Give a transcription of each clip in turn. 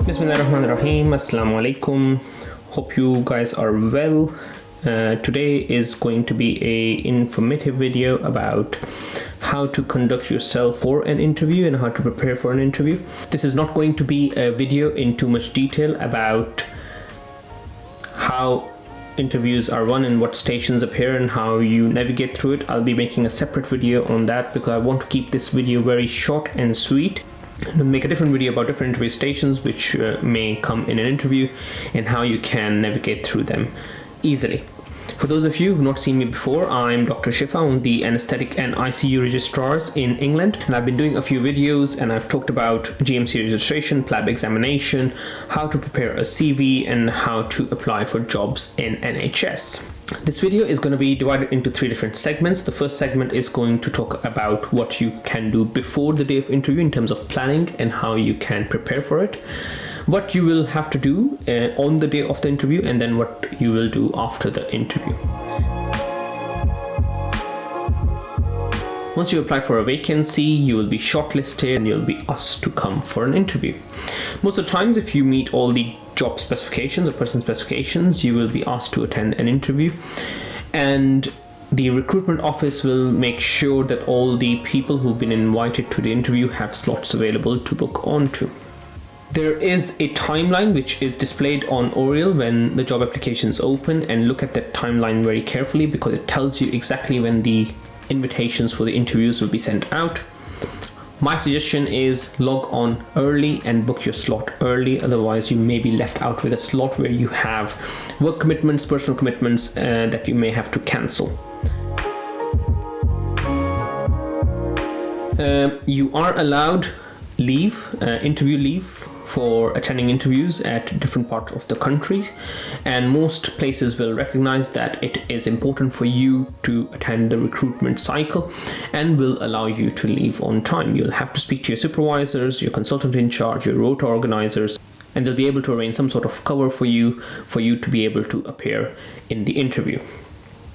Bismillahirrahmanirrahim. Assalamu alaikum. Hope you guys are well. Today is going to be a informative video about how to conduct yourself for an interview and how to prepare for an interview. This is not going to be a video in too much detail about how interviews are run and what stations appear and how you navigate through it. I'll be making a separate video on that because I want to keep this video very short and sweet. I'll make a different video about different interview stations which may come in an interview and how you can navigate through them easily. For those of you who have not seen me before, I'm Dr. Shifa. I'm the Anesthetic and ICU registrars in England, and I've been doing a few videos and I've talked about GMC registration, PLAB examination, how to prepare a CV and how to apply for jobs in NHS. This video is going to be divided into three different segments. The first segment is going to talk about what you can do before the day of interview in terms of planning and how you can prepare for it, what you will have to do on the day of the interview, and then what you will do after the interview. Once you apply for a vacancy, you will be shortlisted and you'll be asked to come for an interview. Most of the times, if you meet all the job specifications or person specifications, you will be asked to attend an interview, and the recruitment office will make sure that all the people who've been invited to the interview have slots available to book onto. There is a timeline which is displayed on Oriel when the job applications open, and look at that timeline very carefully because it tells you exactly when the invitations for the interviews will be sent out. My suggestion is log on early and book your slot early, otherwise you may be left out with a slot where you have work commitments, personal commitments that you may have to cancel. You are allowed leave, interview leave, for attending interviews at different parts of the country, and most places will recognize that it is important for you to attend the recruitment cycle and will allow you to leave on time. You'll have to speak to your supervisors, your consultant in charge, your rota organizers, and they'll be able to arrange some sort of cover for you to be able to appear in the interview.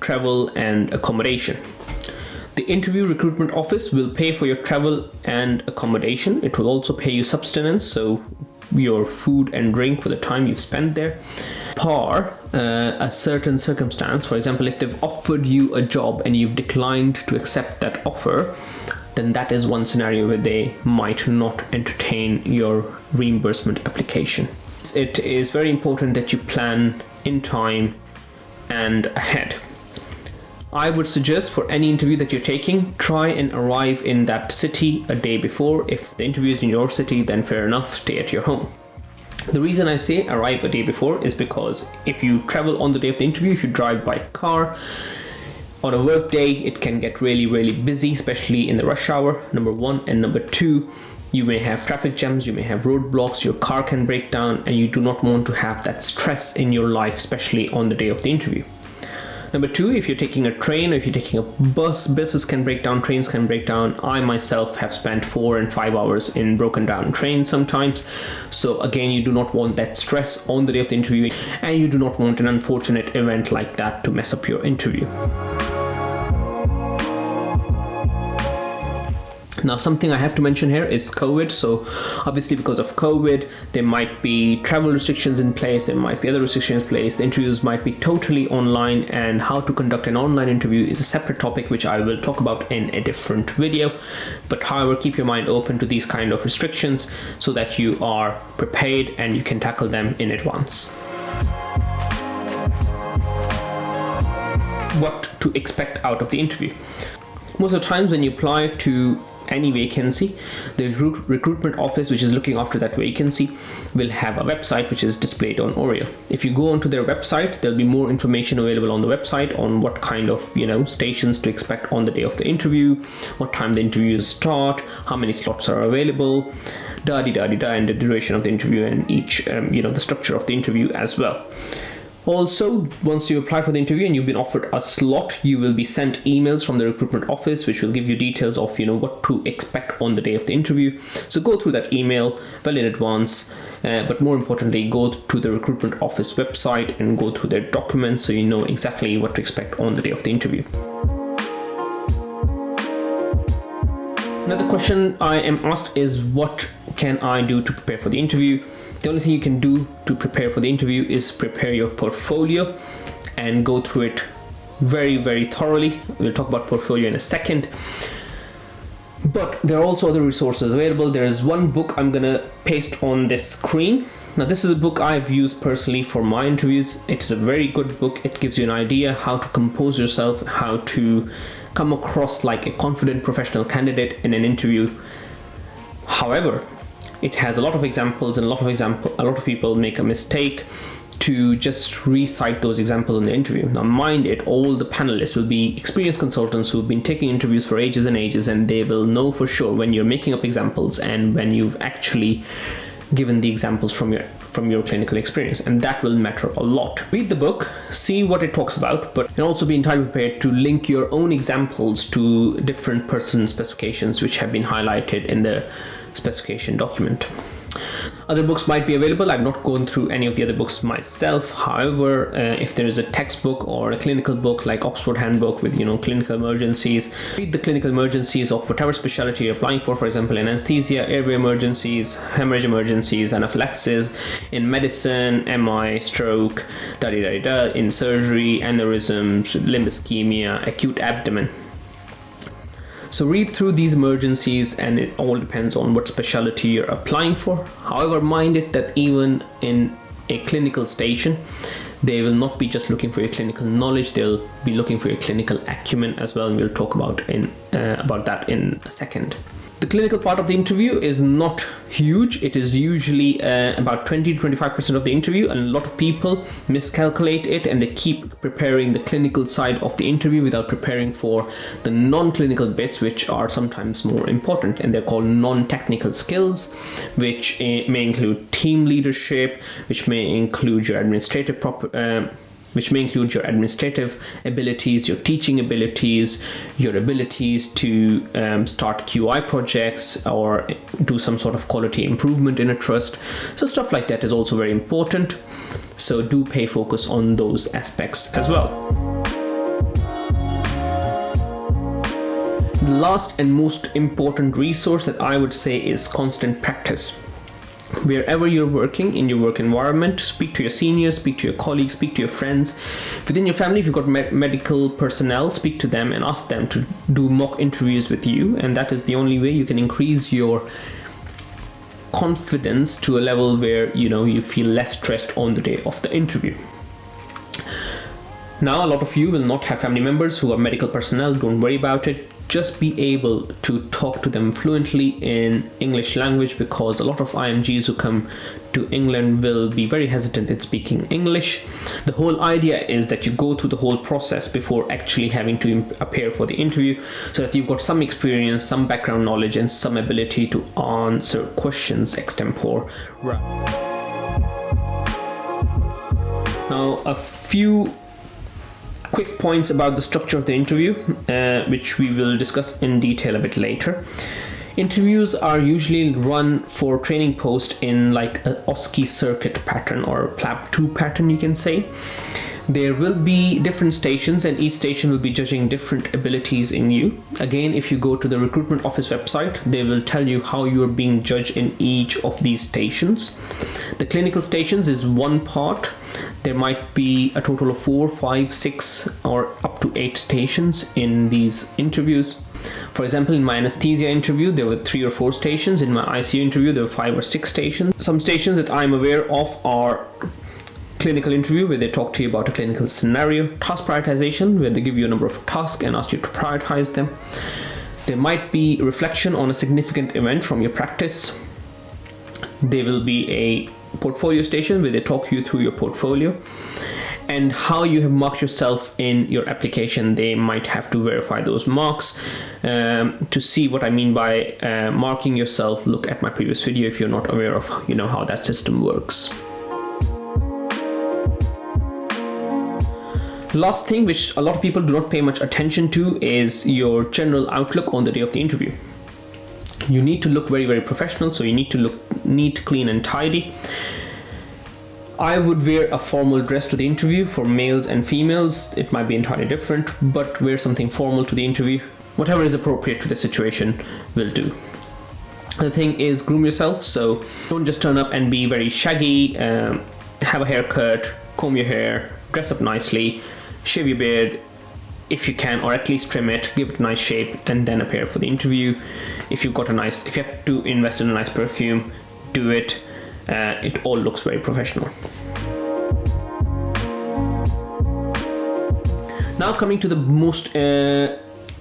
Travel and accommodation. The interview recruitment office will pay for your travel and accommodation. It will also pay you subsistence, so your food and drink for the time you've spent there. Par a certain circumstance, for example, if they've offered you a job and you've declined to accept that offer, then that is one scenario where they might not entertain your reimbursement application. It is very important that you plan in time and ahead. I would suggest for any interview that you're taking, try and arrive in that city a day before. If the interview is in your city, then fair enough, stay at your home. The reason I say arrive a day before is because if you travel on the day of the interview, if you drive by car, on a work day, it can get really busy, especially in the rush hour, number one. And number two, you may have traffic jams, you may have roadblocks, your car can break down, and you do not want to have that stress in your life, especially on the day of the interview. Number two, if you're taking a train or if you're taking a bus, buses can break down, trains can break down. I myself have spent 4 and 5 hours in broken down trains sometimes. So again, you do not want that stress on the day of the interview, and you do not want an unfortunate event like that to mess up your interview. Now, something I have to mention here is COVID. So obviously because of COVID, there might be travel restrictions in place, there might be other restrictions in place, the interviews might be totally online, and how to conduct an online interview is a separate topic which I will talk about in a different video. But however, keep your mind open to these kind of restrictions so that you are prepared and you can tackle them in advance. What to expect out of the interview. Most of the times when you apply to any vacancy, the recruitment office which is looking after that vacancy will have a website which is displayed on Oriel. If you go onto their website, there'll be more information available on the website on what kind of stations to expect on the day of the interview, what time the interviews start, how many slots are available, and the duration of the interview, and each the structure of the interview as well. Also, once you apply for the interview and you've been offered a slot, you will be sent emails from the recruitment office which will give you details of what to expect on the day of the interview. So go through that email well in advance, but more importantly, go to the recruitment office website and go through their documents so you know exactly what to expect on the day of the interview. Another question I am asked is, what can I do to prepare for the interview? The only thing you can do to prepare for the interview is prepare your portfolio and go through it very, very thoroughly. We'll talk about portfolio in a second. But there are also other resources available. There is one book I'm gonna paste on this screen. Now, this is a book I've used personally for my interviews. It's a very good book. It gives you an idea how to compose yourself, how to come across like a confident professional candidate in an interview. However, it has a lot of examples, and a lot of people make a mistake to just recite those examples in the interview. Now, mind it, all the panelists will be experienced consultants who've been taking interviews for ages and ages, and they will know for sure when you're making up examples and when you've actually given the examples from your clinical experience, and that will matter a lot. Read the book, see what it talks about, but and also be entirely prepared to link your own examples to different person specifications which have been highlighted in the specification document. Other books might be available. I've not gone through any of the other books myself. However, if there is a textbook or a clinical book like Oxford Handbook with clinical emergencies, read the clinical emergencies of whatever specialty you're applying for example, in anesthesia, airway emergencies, hemorrhage emergencies, anaphylaxis, in medicine, MI, stroke, in surgery, aneurysms, limb ischemia, acute abdomen. So read through these emergencies, and it all depends on what specialty you're applying for. However, mind it that even in a clinical station, they will not be just looking for your clinical knowledge, they'll be looking for your clinical acumen as well, and we'll talk about that in a second. The clinical part of the interview is not huge. It is usually about 20 to 25% of the interview, and a lot of people miscalculate it and they keep preparing the clinical side of the interview without preparing for the non-clinical bits, which are sometimes more important, and they're called non-technical skills, which may include team leadership, which may include your administrative abilities, your teaching abilities, your abilities to start QI projects or do some sort of quality improvement in a trust. So stuff like that is also very important. So do pay focus on those aspects as well. The last and most important resource that I would say is constant practice. Wherever you're working, in your work environment, speak to your seniors, speak to your colleagues, speak to your friends. Within your family, if you've got medical personnel, speak to them and ask them to do mock interviews with you, and that is the only way you can increase your confidence to a level where you feel less stressed on the day of the interview. Now, a lot of you will not have family members who are medical personnel. Don't worry about it. Just be able to talk to them fluently in English language, because a lot of IMGs who come to England will be very hesitant in speaking English. The whole idea is that you go through the whole process before actually having to appear for the interview, so that you've got some experience, some background knowledge, and some ability to answer questions extempore. Now, a few quick points about the structure of the interview, which we will discuss in detail a bit later. Interviews are usually run for training post in like a OSCE circuit pattern or PLAB 2 pattern, you can say. There will be different stations, and each station will be judging different abilities in you. Again, if you go to the recruitment office website, they will tell you how you are being judged in each of these stations. The clinical stations is one part. There might be a total of 4, 5, 6 or up to 8 stations in these interviews. For example, in my anesthesia interview, there were 3 or 4 stations. In my ICU interview, there were 5 or 6 stations. Some stations that I'm aware of are clinical interview, where they talk to you about a clinical scenario, task prioritization, where they give you a number of tasks and ask you to prioritize them. There might be reflection on a significant event from your practice. There will be a portfolio station where they talk you through your portfolio and how you have marked yourself in your application. They might have to verify those marks. To see what I mean by marking yourself, look at my previous video if you're not aware of how that system works. Last thing, which a lot of people do not pay much attention to, is your general outlook on the day of the interview. You need to look very, very professional, so you need to look neat, clean and tidy. I would wear a formal dress to the interview. For males and females, it might be entirely different, but wear something formal to the interview. whatever is appropriate to the situation will do. The thing is, groom yourself. So don't just turn up and be very shaggy. Have a haircut, comb your hair, dress up nicely, shave your beard if you can, or at least trim it, give it a nice shape, and then appear for the interview. If you have to invest in a nice perfume, do it. It all looks very professional. Now coming to the most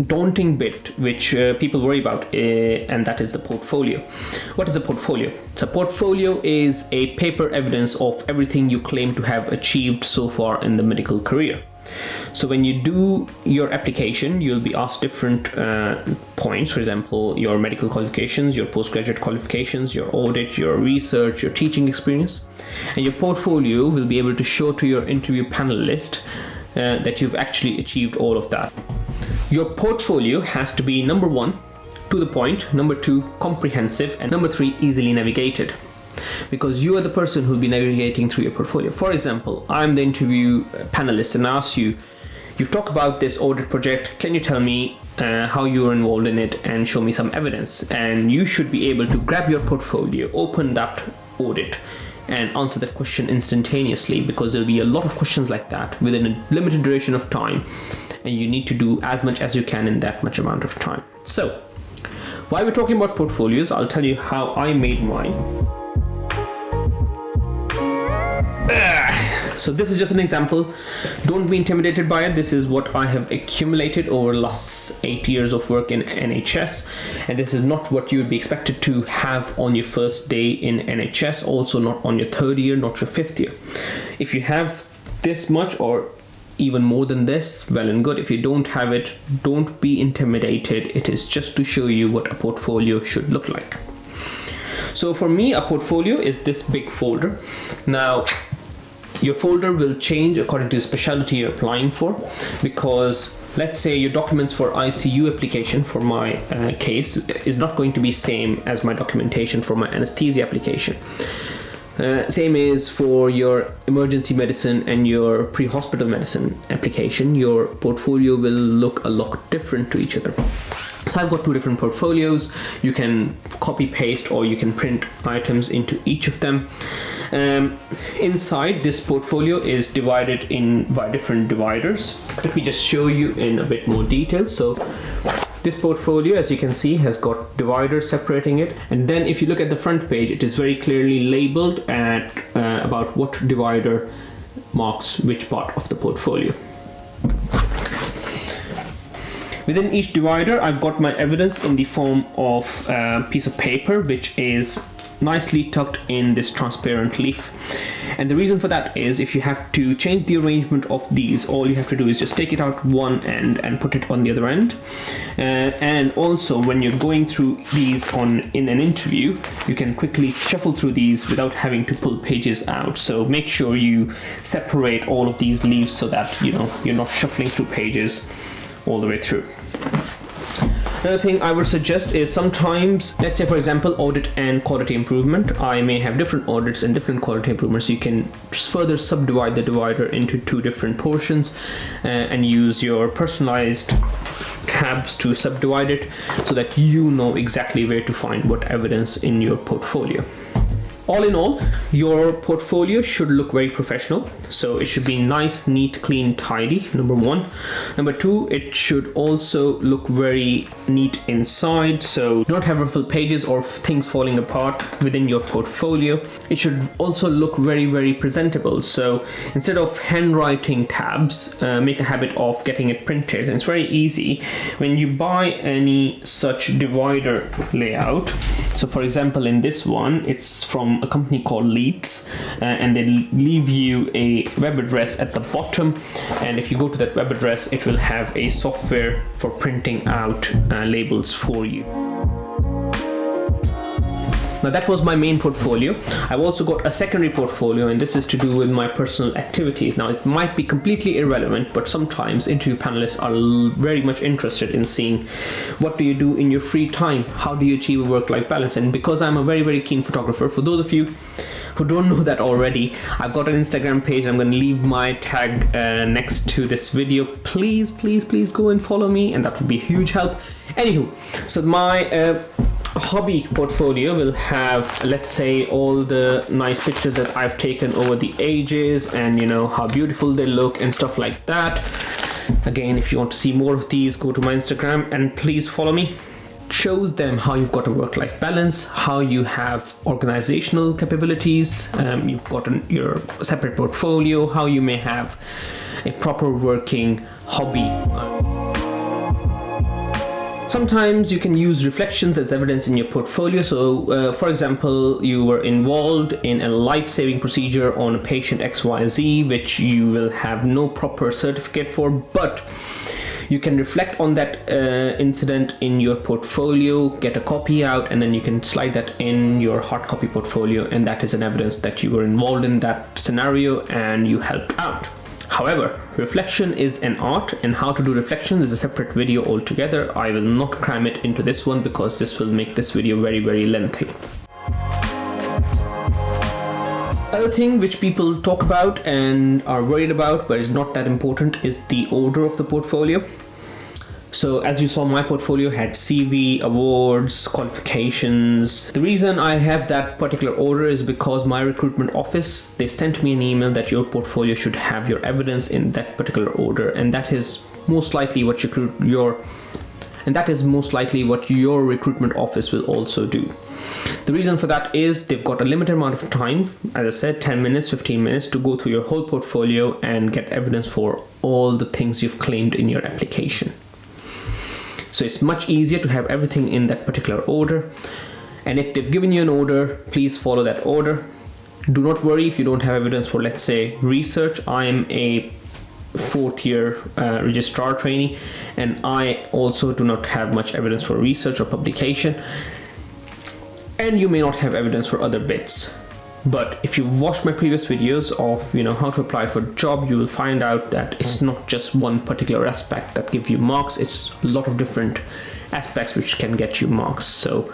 daunting bit which people worry about, and that is the portfolio. What is a portfolio? So portfolio is a paper evidence of everything you claim to have achieved so far in the medical career. So when you do your application, you'll be asked different points. For example, your medical qualifications, your postgraduate qualifications, your audit, your research, your teaching experience, and your portfolio will be able to show to your interview panelist that you've actually achieved all of that. Your portfolio has to be, number 1, to the point, number 2, comprehensive, and number 3, easily navigated, because you are the person who'll be navigating through your portfolio. For example, I'm the interview panelist and I ask you, you've talked about this audit project, can you tell me how you were involved in it and show me some evidence? And you should be able to grab your portfolio, open that audit, and answer that question instantaneously, because there'll be a lot of questions like that within a limited duration of time, and you need to do as much as you can in that much amount of time. So while we're talking about portfolios, I'll tell you how I made mine. So this is just an example. Don't be intimidated by it. This is what I have accumulated over the last 8 years of work in NHS, and this is not what you would be expected to have on your first day in NHS, also not on your 3rd year, not your 5th year. If you have this much or even more than this, well and good. If you don't have it, don't be intimidated. It is just to show you what a portfolio should look like. So for me, a portfolio is this big folder. Now, your folder will change according to the specialty you're applying for, because let's say your documents for ICU application, for my case, is not going to be same as my documentation for my anesthesia application. Same is for your emergency medicine and your pre-hospital medicine application. Your portfolio will look a lot different to each other. So I've got 2 different portfolios. You can copy paste or you can print items into each of them. Inside, this portfolio is divided by different dividers. Let me just show you in a bit more detail. So this portfolio, as you can see, has got dividers separating it, and then if you look at the front page, it is very clearly labeled at about what divider marks which part of the portfolio. Within each divider, I've got my evidence in the form of a piece of paper which is nicely tucked in this transparent leaf. And the reason for that is, if you have to change the arrangement of these, all you have to do is just take it out one end and put it on the other end. And also, when you're going through these in an interview, you can quickly shuffle through these without having to pull pages out. So make sure you separate all of these leaves so that you're not shuffling through pages all the way through. Another thing I would suggest is, sometimes, let's say for example, audit and quality improvement, I may have different audits and different quality improvements. You can further subdivide the divider into 2 different portions and use your personalized tabs to subdivide it so that you know exactly where to find what evidence in your portfolio. All in all, your portfolio should look very professional. So it should be nice, neat, clean, tidy, number 1. Number 2, it should also look very neat inside. So not have ruffled pages or things falling apart within your portfolio. It should also look very, very presentable. So instead of handwriting tabs, make a habit of getting it printed. And it's very easy when you buy any such divider layout. So for example, in this one, it's from a company called Leeds, and they leave you a web address at the bottom, and if you go to that web address, it will have a software for printing out labels for you. Now that was my main portfolio. I've also got a secondary portfolio, and this is to do with my personal activities. Now it might be completely irrelevant, but sometimes interview panelists are very much interested in seeing what do you do in your free time, how do you achieve a work-life balance. And because I'm a very, very keen photographer, for those of you who don't know that already, I've got an Instagram page. I'm going to leave my tag next to this video. Please go and follow me, and that would be a huge help. Anywho, so my hobby portfolio will have, let's say, all the nice pictures that I've taken over the ages, and you know how beautiful they look and stuff like that. Again, if you want to see more of these, go to my Instagram and please follow me. Shows them how you've got a work-life balance, how you have organizational capabilities, you've got your separate portfolio, how you may have a proper working hobby. Sometimes you can use reflections as evidence in your portfolio. So, for example, you were involved in a life-saving procedure on a patient XYZ, which you will have no proper certificate for, but you can reflect on that incident in your portfolio, get a copy out, and then you can slide that in your hard copy portfolio, and that is an evidence that you were involved in that scenario and you helped out. However, reflection is an art, and how to do reflections is a separate video altogether. I will not cram it into this one because this will make this video very, very lengthy. Other thing which people talk about and are worried about, but is not that important, is the order of the portfolio. So as you saw, my portfolio had CV, awards, qualifications. The reason I have that particular order is because my recruitment office, they sent me an email that your portfolio should have your evidence in that particular order, and that is most likely what your recruitment office will also do. The reason for that is they've got a limited amount of time, as I said, 10 minutes, 15 minutes to go through your whole portfolio and get evidence for all the things you've claimed in your application. So it's much easier to have everything in that particular order. And if they've given you an order, please follow that order. Do not worry if you don't have evidence for, let's say, research. I am a 4th year registrar trainee, and I also do not have much evidence for research or publication. And you may not have evidence for other bits. But if you watch my previous videos of, you know, how to apply for a job, you will find out that it's not just one particular aspect that gives you marks. It's a lot of different aspects which can get you marks. So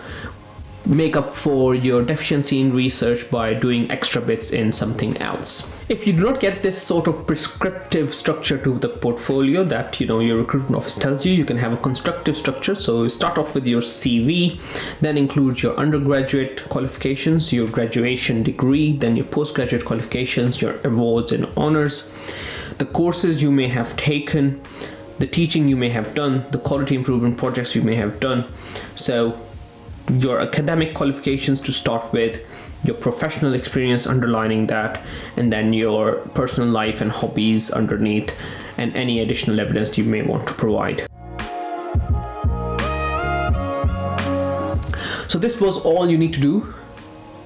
make up for your deficiency in research by doing extra bits in something else. If you do not get this sort of prescriptive structure to the portfolio that, you know, your recruitment office tells you, you can have a constructive structure. So start off with your CV, then include your undergraduate qualifications, your graduation degree, then your postgraduate qualifications, your awards and honors, the courses you may have taken, the teaching you may have done, the quality improvement projects you may have done. So your academic qualifications to start with, your professional experience underlining that, and then your personal life and hobbies underneath, and any additional evidence you may want to provide. So this was all you need to do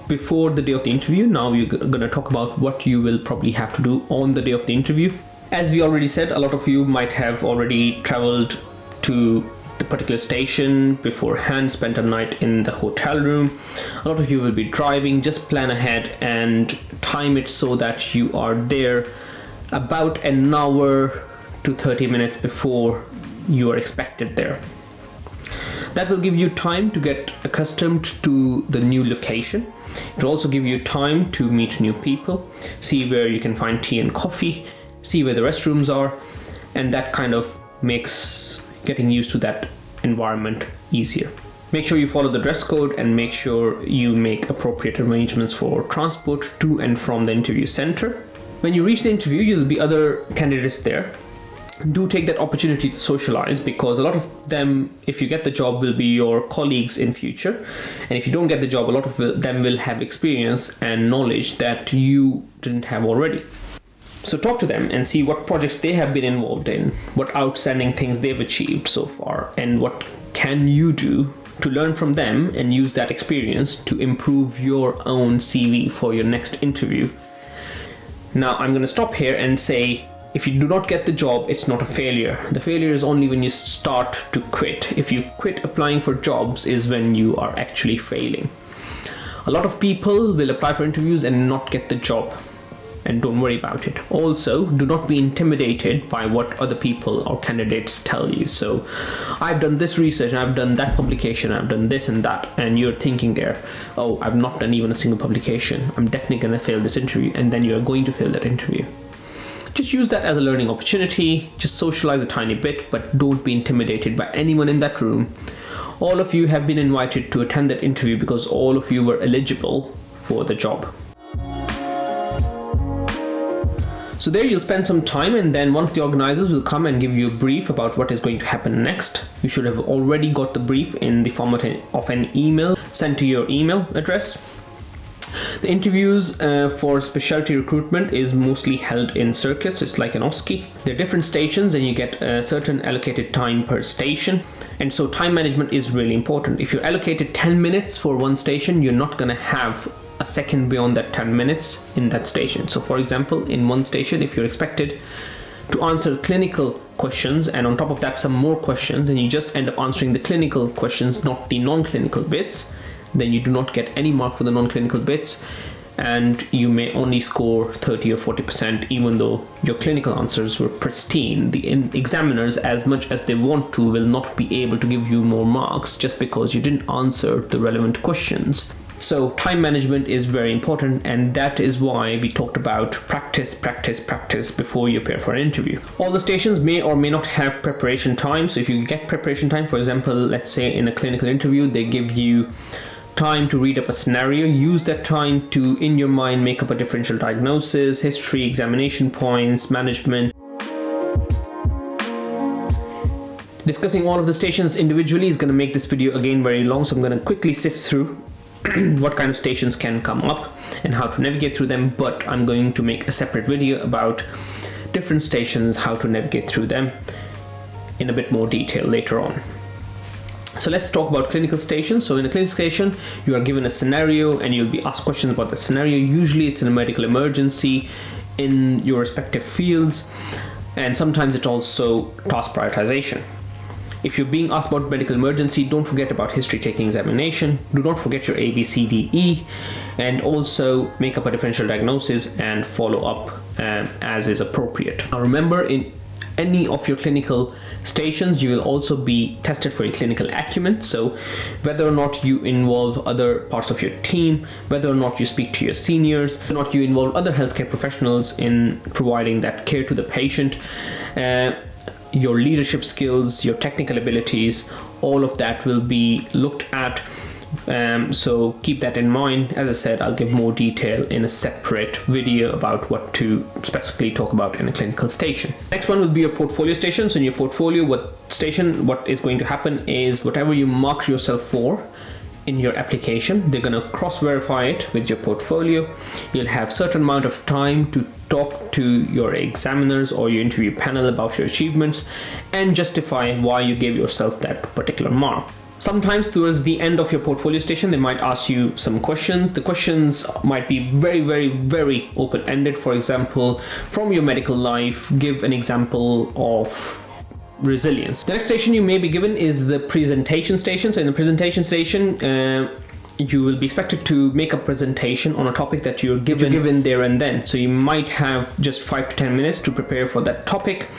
before the day of the interview. Now we're going to talk about what you will probably have to do on the day of the interview. As we already said, a lot of you might have already traveled to the particular station beforehand, spent a night in the hotel room. A lot of you will be driving. Just plan ahead and time it so that you are there about an hour to 30 minutes before you are expected there. That will give you time to get accustomed to the new location. It will also give you time to meet new people, see where you can find tea and coffee, see where the restrooms are, and that kind of makes getting used to that environment easier. Make sure you follow the dress code and make sure you make appropriate arrangements for transport to and from the interview center. When you reach the interview, there will be other candidates there. Do take that opportunity to socialize, because a lot of them, if you get the job, will be your colleagues in future. And if you don't get the job, a lot of them will have experience and knowledge that you didn't have already. So talk to them and see what projects they have been involved in, what outstanding things they've achieved so far, and what can you do to learn from them and use that experience to improve your own CV for your next interview. Now I'm going to stop here and say, if you do not get the job, it's not a failure. The failure is only when you start to quit. If you quit applying for jobs is when you are actually failing. A lot of people will apply for interviews and not get the job. And don't worry about it. Also, do not be intimidated by what other people or candidates tell you. So, I've done this research, I've done that publication, I've done this and that, and you're thinking there, oh, I've not done even a single publication, I'm definitely going to fail this interview, and then you're going to fail that interview. Just use that as a learning opportunity, just socialize a tiny bit, but don't be intimidated by anyone in that room. All of you have been invited to attend that interview because all of you were eligible for the job. So there you'll spend some time, and then one of the organizers will come and give you a brief about what is going to happen next. You should have already got the brief in the format of an email sent to your email address. The interviews for specialty recruitment is mostly held in circuits. It's like an OSCE. There are different stations and you get a certain allocated time per station. And so time management is really important. If you're allocated 10 minutes for one station, you're not going to have a second beyond that 10 minutes in that station. So for example, in one station, if you're expected to answer clinical questions and on top of that some more questions, and you just end up answering the clinical questions, not the non-clinical bits, then you do not get any mark for the non-clinical bits, and you may only score 30 or 40%, even though your clinical answers were pristine. The examiners, as much as they want to, will not be able to give you more marks just because you didn't answer the relevant questions. So time management is very important, and that is why we talked about practice before you appear for an interview. All the stations may or may not have preparation time. So if you get preparation time, for example, let's say in a clinical interview, they give you time to read up a scenario. Use that time to, in your mind, make up a differential diagnosis, history, examination points, management. Discussing all of the stations individually is going to make this video again very long, so I'm going to quickly sift through what kind of stations can come up and how to navigate through them, but I'm going to make a separate video about different stations, how to navigate through them in a bit more detail later on. So let's talk about clinical stations. So in a clinical station, you are given a scenario and you'll be asked questions about the scenario. Usually it's in a medical emergency in your respective fields, and sometimes it's also task prioritization. If you're being asked about medical emergency, don't forget about history taking examination. Do not forget your A, B, C, D, E, and also make up a differential diagnosis and follow up as is appropriate. Now remember, in any of your clinical stations, you will also be tested for your clinical acumen. So whether or not you involve other parts of your team, whether or not you speak to your seniors, whether or not you involve other healthcare professionals in providing that care to the patient, your leadership skills, your technical abilities, all of that will be looked at. So keep that in mind. As I said, I'll give more detail in a separate video about what to specifically talk about in a clinical station. Next one will be your portfolio station. So in your portfolio, what is going to happen is whatever you mark yourself for in your application, they're going to cross-verify it with your portfolio. You'll have certain amount of time to talk to your examiners or your interview panel about your achievements and justify why you gave yourself that particular mark. Sometimes towards the end of your portfolio station, they might ask you some questions. The questions might be very open-ended. For example, from your medical life, give an example of resilience. The next station you may be given is the presentation station. So in the presentation station, you will be expected to make a presentation on a topic that you're given there and then. So you might have just 5 to 10 minutes to prepare for that topic.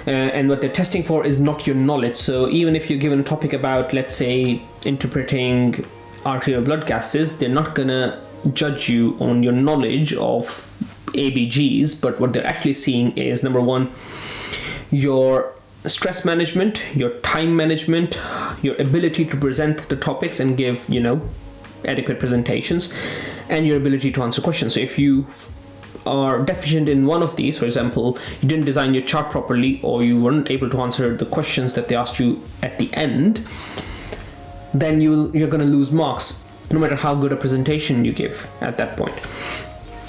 And what they're testing for is not your knowledge. So even if you're given a topic about, let's say, interpreting arterial blood gases, they're not gonna judge you on your knowledge of ABGs, but what they're actually seeing is, number one, your stress management, your time management, your ability to present the topics and give, adequate presentations, and your ability to answer questions. So if you are deficient in one of these, for example, you didn't design your chart properly, or you weren't able to answer the questions that they asked you at the end, then you're going to lose marks, no matter how good a presentation you give at that point.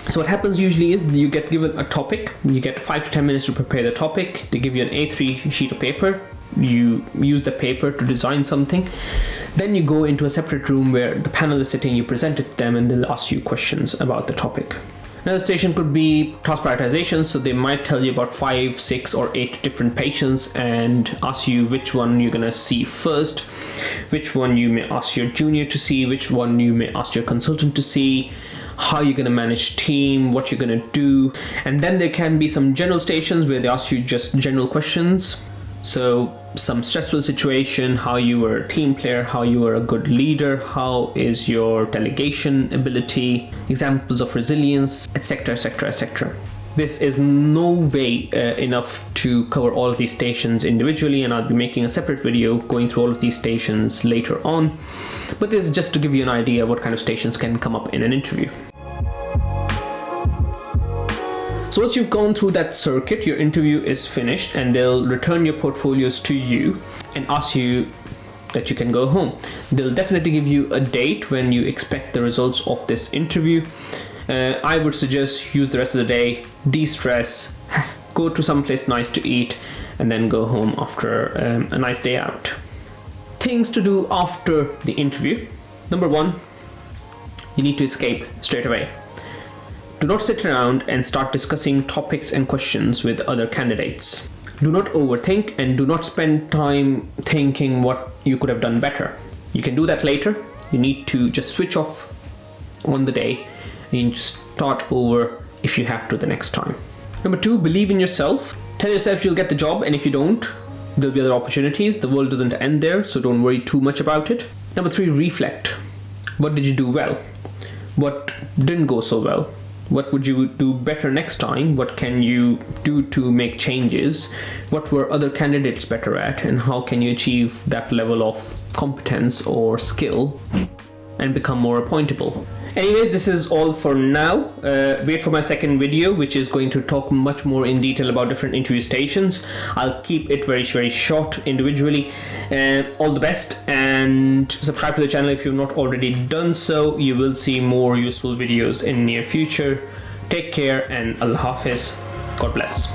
So what happens usually is you get given a topic, you get 5 to 10 minutes to prepare the topic, they give you an A3 sheet of paper, you use the paper to design something, then you go into a separate room where the panel is sitting, you present it to them, and they'll ask you questions about the topic. Another station could be task prioritization. So they might tell you about 5, 6 or 8 different patients and ask you which one you're gonna see first, which one you may ask your junior to see, which one you may ask your consultant to see, how you're going to manage team, what you're going to do. And then there can be some general stations where they ask you just general questions. So some stressful situation, how you were a team player, how you were a good leader, how is your delegation ability, examples of resilience, etc, etc, etc. This is no way enough to cover all of these stations individually, and I'll be making a separate video going through all of these stations later on. But this is just to give you an idea of what kind of stations can come up in an interview. So once you've gone through that circuit, your interview is finished and they'll return your portfolios to you and ask you that you can go home. They'll definitely give you a date when you expect the results of this interview. I would suggest use the rest of the day, de-stress, go to some place nice to eat, and then go home after a nice day out. Things to do after the interview. Number 1, you need to escape straight away. Do not sit around and start discussing topics and questions with other candidates. Do not overthink and do not spend time thinking what you could have done better. You can do that later. You need to just switch off on the day and start over if you have to the next time. Number 2, believe in yourself. Tell yourself you'll get the job, and if you don't, there'll be other opportunities. The world doesn't end there, so don't worry too much about it. Number 3, reflect. What did you do well? What didn't go so well? What would you do better next time? What can you do to make changes? What were other candidates better at? And how can you achieve that level of competence or skill and become more appointable? Anyways, this is all for now. Wait for my second video, which is going to talk much more in detail about different interview stations. I'll keep it very, very short individually. All the best, and subscribe to the channel if you've not already done so. You will see more useful videos in near future. Take care, and Allah Hafiz. God bless.